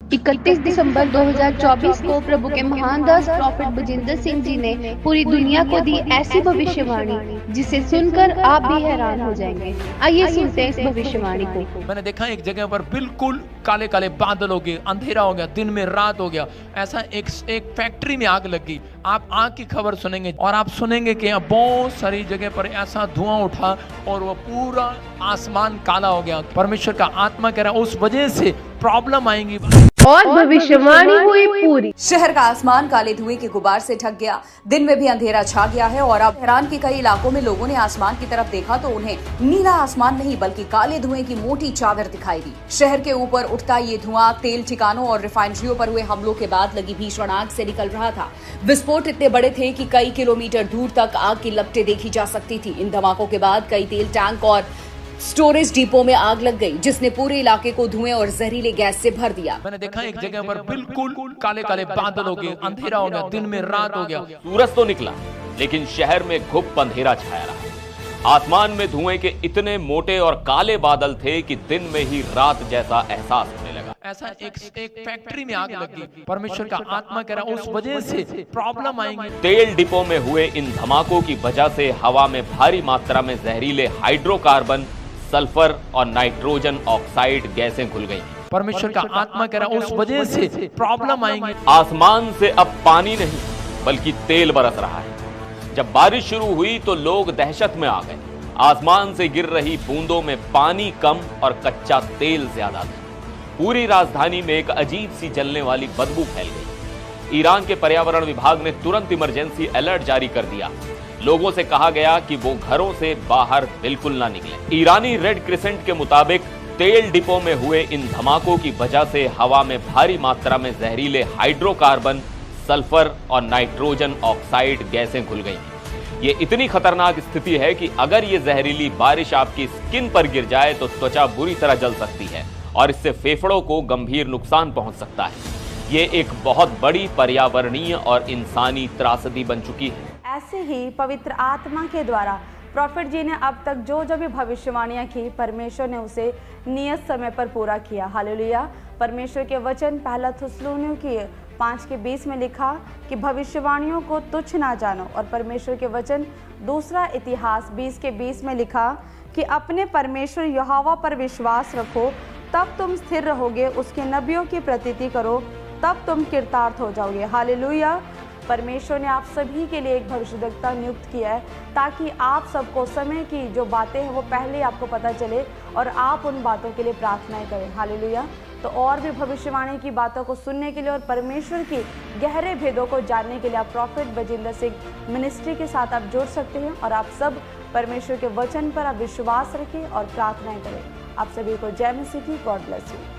31 दिसंबर 2024 को प्रभु के महान दास प्रॉफिट बजिंदर सिंह जी ने पूरी दुनिया को दी ऐसी भविष्यवाणी जिसे सुनकर आप भी हैरान हो जाएंगे। आइए सुनते हैं इस भविष्यवाणी को। मैंने देखा एक जगह पर बिल्कुल काले काले बादल हो गए, अंधेरा हो गया, दिन में रात हो गया। ऐसा एक फैक्ट्री में आग लग गई। आप आग की खबर सुनेंगे और आप सुनेंगे कि यहाँ बहुत सारी जगह पर ऐसा धुआं उठा और वो पूरा आसमान काला हो गया। परमेश्वर का आत्मा कह रहा है उस वजह से प्रॉब्लम आएंगी और भविष्यवाणी हुई पूरी। शहर का आसमान काले धुएं के गुबार से ढक गया। दिन में भी अंधेरा छा गया है और अब तेहरान के कई इलाकों में लोगों ने आसमान की तरफ देखा तो उन्हें नीला आसमान नहीं बल्कि काले धुएं की मोटी चादर दिखाई दी। शहर के ऊपर उठता ये धुआं तेल ठिकानों और रिफाइनरियों पर हुए हमलों के बाद लगी भीषण आग से निकल रहा था। विस्फोट इतने बड़े थे कि कई किलोमीटर दूर तक आग की लपटें देखी जा सकती थी। इन धमाकों के बाद कई तेल टैंक और स्टोरेज डिपो में आग लग गई, जिसने पूरे इलाके को धुएं और जहरीले गैस से भर दिया। मैंने देखा एक जगह पर बिल्कुल काले काले बादल हो गए, अंधेरा हो गया, दिन में रात हो गया। सूरज तो निकला लेकिन शहर में घुप अंधेरा छाया रहा। आसमान में धुएं के इतने मोटे और काले बादल थे कि दिन में ही रात जैसा एहसास होने लगा। ऐसा एक फैक्ट्री में आग लग गई। परमेश्वर का आत्मा कह रहा है उस वजह से प्रॉब्लम आएंगी। तेल डिपो में हुए इन धमाकों की वजह से हवा में भारी मात्रा में जहरीले हाइड्रोकार्बन, सल्फर और नाइट्रोजन ऑक्साइड गैसें घुल गई। परमेश्वर का आत्मा कह रहा है उस वजह से प्रॉब्लम आएंगी। आसमान से अब पानी नहीं बल्कि तेल बरस रहा है। जब बारिश शुरू हुई तो लोग दहशत में आ गए। आसमान से गिर रही बूंदों में पानी कम और कच्चा तेल ज्यादा था। पूरी राजधानी में एक अजीब सी जलने वाली बदबू फैल गई। ईरान के पर्यावरण विभाग ने तुरंत इमरजेंसी अलर्ट जारी कर दिया। लोगों से कहा गया कि वो घरों से बाहर बिल्कुल ना निकलें। ईरानी रेड क्रिसेंट के मुताबिक तेल डिपो में हुए इन धमाकों की वजह से हवा में भारी मात्रा में जहरीले हाइड्रोकार्बन, सल्फर और नाइट्रोजन ऑक्साइड गैसें घुल गई। ये इतनी खतरनाक स्थिति है कि अगर ये जहरीली बारिश आपकी स्किन पर गिर जाए तो त्वचा बुरी तरह जल सकती है और इससे फेफड़ों को गंभीर नुकसान पहुंच सकता है। ये एक बहुत बड़ी पर्यावरणीय और इंसानी त्रासदी बन चुकी है। ऐसे ही पवित्र आत्मा के द्वारा प्रॉफिट जी ने अब तक जो भी भविष्यवाणियां की, परमेश्वर ने उसे नियत समय पर पूरा किया। हालेलुया। परमेश्वर के वचन पहला थिस्सलुनीयों की 5:20 में लिखा कि भविष्यवाणियों को तुच्छ ना जानो, और परमेश्वर के वचन दूसरा इतिहास 20:20 में लिखा कि अपने परमेश्वर यहोवा पर विश्वास रखो, तब तुम स्थिर रहोगे, उसके नबियों की प्रतीति करो, तब तुम कृतार्थ हो जाओगे। हालेलुया। परमेश्वर ने आप सभी के लिए एक भविष्यद्वक्ता नियुक्त किया है ताकि आप सबको समय की जो बातें हैं वो पहले आपको पता चले और आप उन बातों के लिए प्रार्थनाएं करें। हालेलुया। तो और भी भविष्यवाणी की बातों को सुनने के लिए और परमेश्वर की गहरे भेदों को जानने के लिए आप प्रॉफिट बजिंदर सिंह मिनिस्ट्री के साथ आप जुड़ सकते हैं। और आप सब परमेश्वर के वचन पर आप विश्वास रखें और प्रार्थनाएं करें। आप सभी को जय मसीह की। God bless you.